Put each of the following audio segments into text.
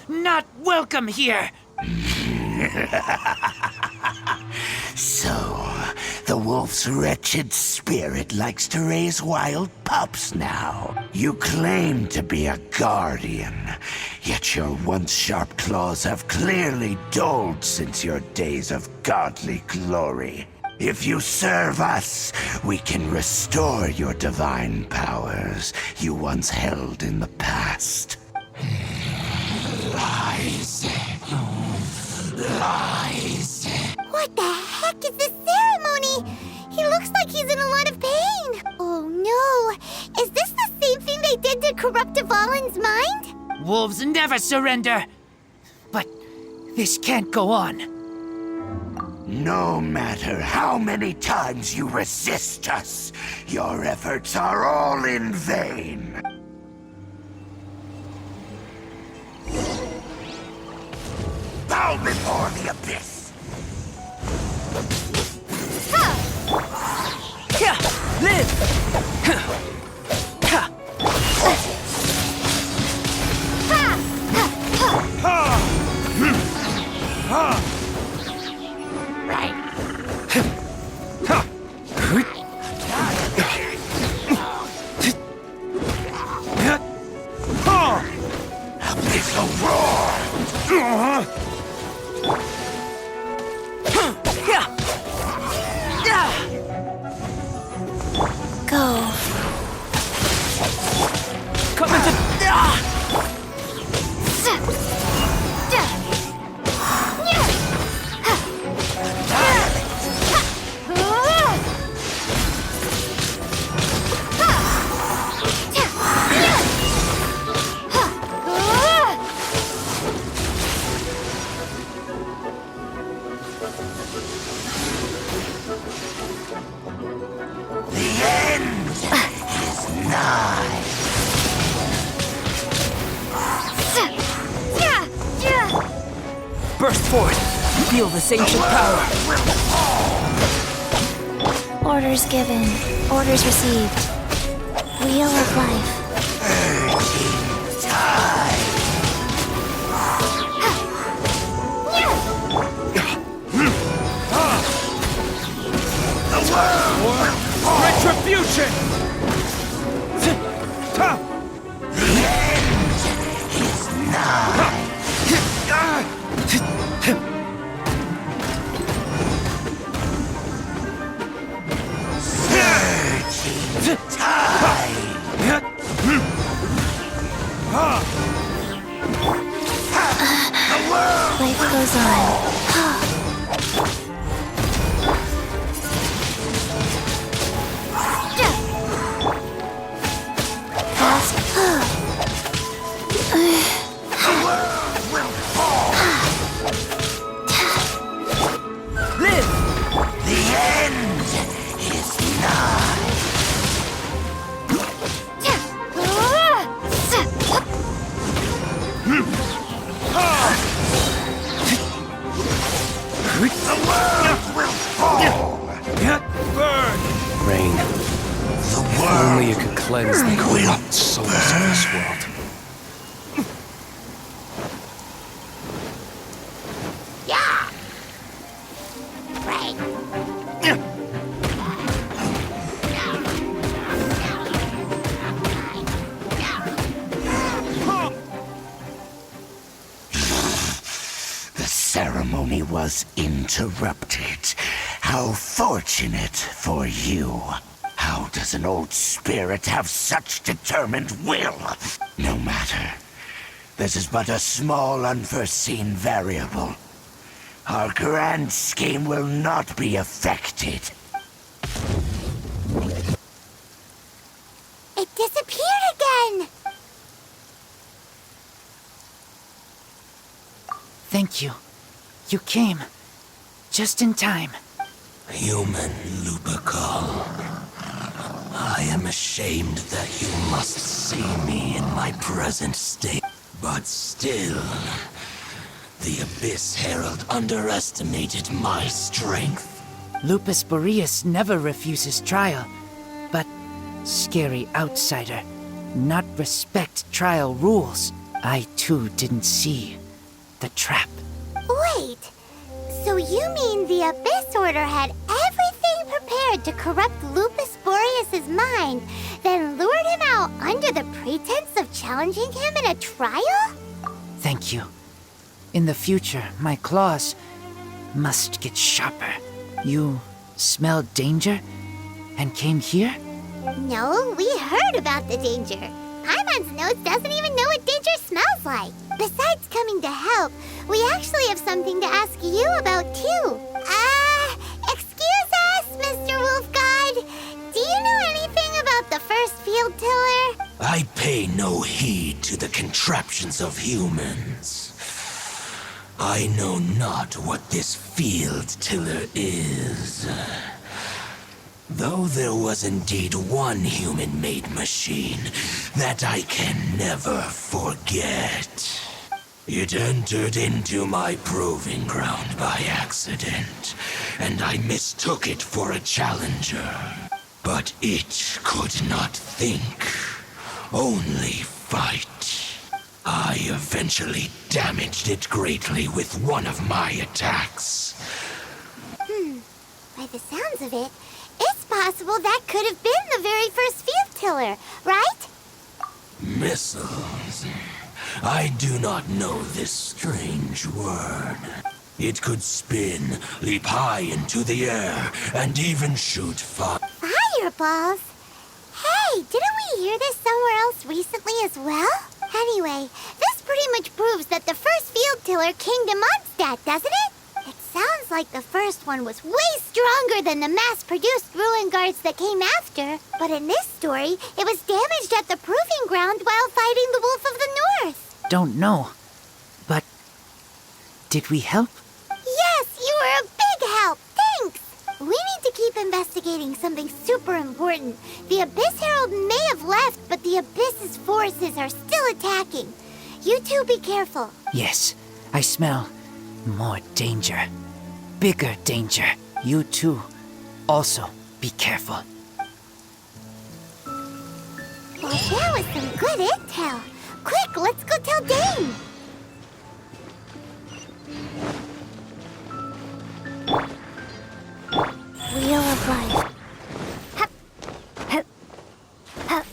not welcome here! So, the wolf's wretched spirit likes to raise wild pups now. You claim to be a guardian, yet your once sharp claws have clearly dulled since your days of godly glory. If you serve us, we can restore your divine powers you once held in the past. Lies. Lies. What the heck is this ceremony? He looks like he's in a lot of pain. Oh no, is this the same thing they did to corrupt Dvalin's mind? Wolves never surrender! But this can't go on. No matter how many times you resist us, your efforts are all in vain. Bow before the abyss! Yeah, live! Abyssal roar! Go. Coming to... The end is nigh. Burst forth! Feel this ancient power! Orders given. Orders received. Wheel of life. Retribution! The end is nigh. Surging tide. The world Life goes on. will fall. Live! The end is nigh. The world will fall. Burn! Rain, The if world only you could cleanse the will corrupt souls of this world. Yeah. Right. The ceremony was interrupted. How fortunate for you. How does an old spirit have such determined will? No matter. This is but a small unforeseen variable. Our grand scheme will not be affected. It disappeared again. Thank you. You came. Just in time. Human Lupercal. I am ashamed that you must see me in my present state. But still, the Abyss Herald underestimated my strength. Lupus Boreas never refuses trial, but scary outsider, not respect trial rules. I too didn't see the trap. Wait, so you mean the Abyss Order had everything prepared to corrupt Lupus Boreas's mind, then lured him out under the pretense of challenging him in a trial? Thank you. In the future, my claws must get sharper. You smelled danger and came here? No, we heard about the danger. Paimon's nose doesn't even know what danger smells like. Besides coming to help, we actually have something to ask you about too. Excuse us, Mr. Wolf God. Do you know anything about the first field tiller? I pay no heed to the contraptions of humans. I know not what this field tiller is. Though there was indeed one human-made machine that I can never forget. It entered into my proving ground by accident, and I mistook it for a challenger. But it could not think, only fight. I eventually damaged it greatly with one of my attacks. By the sounds of it, it's possible that could have been the very first field tiller, right? Missiles. I do not know this strange word. It could spin, leap high into the air, and even shoot fire. Fireballs? Hey, didn't we hear this somewhere else recently as well? Anyway, this pretty much proves that the first field tiller came to Mondstadt, doesn't it? It sounds like the first one was way stronger than the mass-produced ruin guards that came after. But in this story, it was damaged at the proving ground while fighting the Wolf of the North. Don't know. But did we help? Yes, you were a big help. Thanks. We need to keep investigating something super important. The Abyss Herald may have left, but the Abyss's forces are still attacking. You two be careful. Yes, I smell more danger. Bigger danger. You too. Also, be careful. Well, that was some good intel. Quick, let's go tell Dane. Wheel of Life. Hup. Hup. Hup.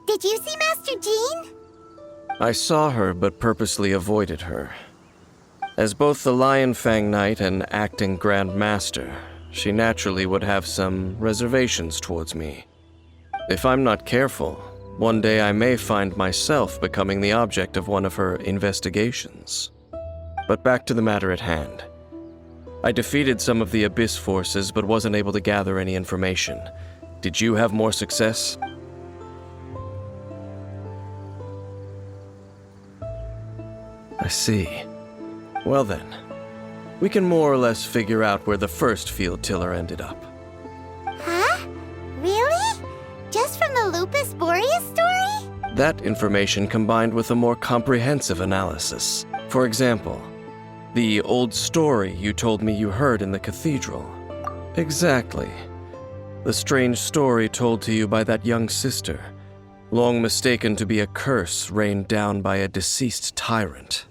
Did you see Master Jean? I saw her, but purposely avoided her. As both the Lion Fang Knight and acting Grand Master, she naturally would have some reservations towards me. If I'm not careful, one day I may find myself becoming the object of one of her investigations. But back to the matter at hand. I defeated some of the Abyss forces, but wasn't able to gather any information. Did you have more success? I see. Well then, we can more or less figure out where the first field tiller ended up. Huh? Really? Just from the Lupus Boreas story? That information combined with a more comprehensive analysis. For example, the old story you told me you heard in the cathedral. Exactly. The strange story told to you by that young sister, long mistaken to be a curse rained down by a deceased tyrant.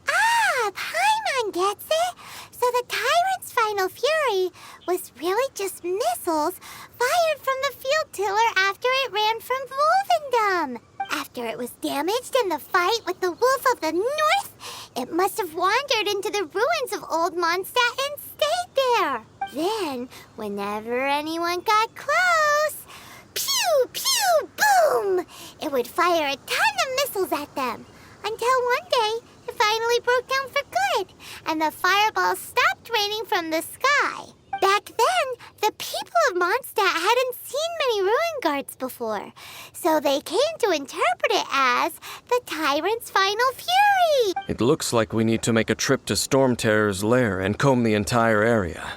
Ah, Paimon gets it. So the tyrant's final final fury was really just missiles fired from the field tiller after it ran from Wolvendom. After it was damaged in the fight with the Wolf of the North, it must have wandered into the ruins of Old Mondstadt and stayed there. Then, whenever anyone got close, pew, pew, boom! It would fire a ton of missiles at them. Until one day, it finally broke down for good, and the fireballs stopped raining from the sky. Back then, the people of Mondstadt hadn't seen many ruin guards before, so they came to interpret it as the Tyrant's final fury. It looks like we need to make a trip to Storm Terror's lair and comb the entire area.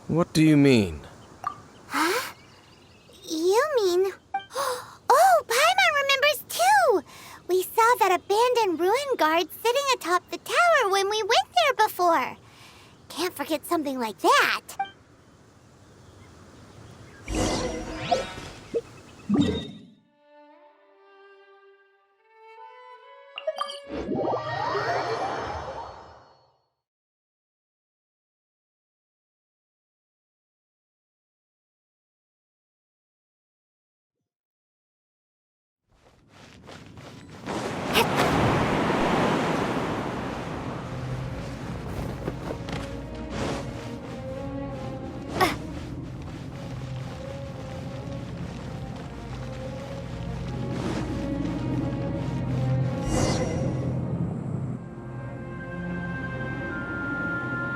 What do you mean? Huh? You mean... Oh, Paimon remembers too! We saw that abandoned ruin guard sitting atop the tower when we went there before. Can't forget something like that.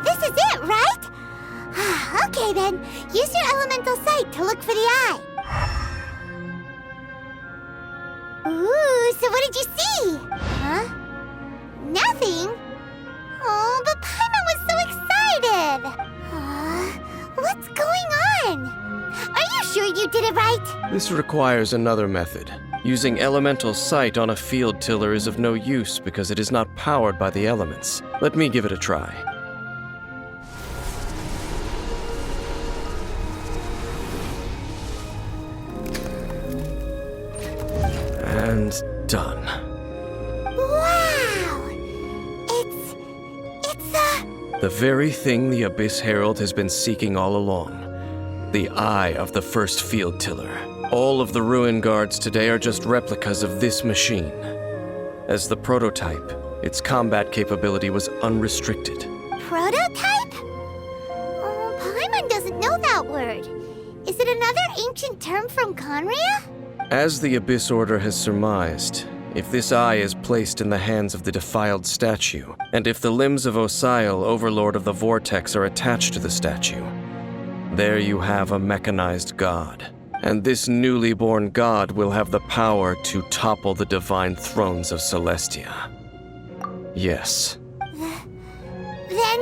This is it, right? Okay then, use your elemental sight to look for the eye. Ooh, so what did you see? Huh? Nothing? Oh, but Paimon was so excited. What's going on? Are you sure you did it right? This requires another method. Using elemental sight on a field tiller is of no use because it is not powered by the elements. Let me give it a try. And done. Wow! It's The very thing the Abyss Herald has been seeking all along. The eye of the first field tiller. All of the ruin guards today are just replicas of this machine. As the prototype, its combat capability was unrestricted. prototype? Oh, Paimon doesn't know that word. Is it another ancient term from Conria? As the Abyss Order has surmised, if this eye is placed in the hands of the defiled statue, and if the limbs of Osial, Overlord of the Vortex, are attached to the statue, there you have a mechanized god. And this newly born god will have the power to topple the divine thrones of Celestia. Yes. Then,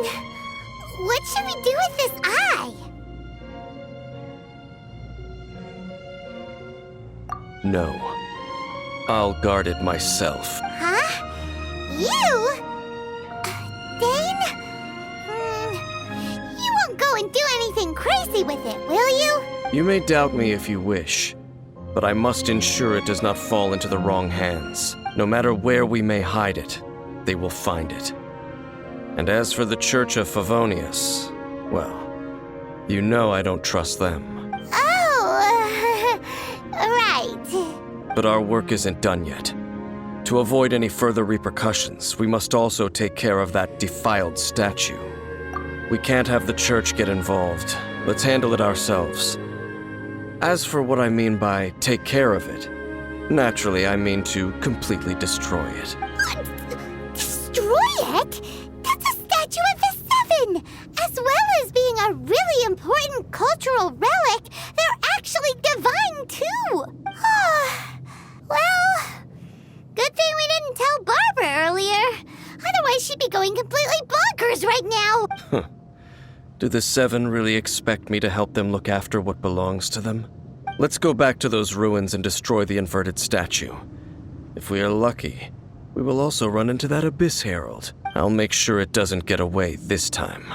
what should we do with this eye? No. I'll guard it myself. Huh? You? Dane? You won't go and do anything crazy with it, will you? You may doubt me if you wish, but I must ensure it does not fall into the wrong hands. No matter where we may hide it, they will find it. And as for the Church of Favonius, well, you know I don't trust them. Oh, right. But our work isn't done yet. To avoid any further repercussions, we must also take care of that defiled statue. We can't have the Church get involved. Let's handle it ourselves. As for what I mean by take care of it, naturally I mean to completely destroy it. What? Destroy it? That's a statue of the Seven! As well as being a really important cultural relic, they're actually divine too! Well, good thing we didn't tell Barbara earlier. Otherwise she'd be going completely bonkers right now! Do the Seven really expect me to help them look after what belongs to them? Let's go back to those ruins and destroy the inverted statue. If we are lucky, we will also run into that Abyss Herald. I'll make sure it doesn't get away this time.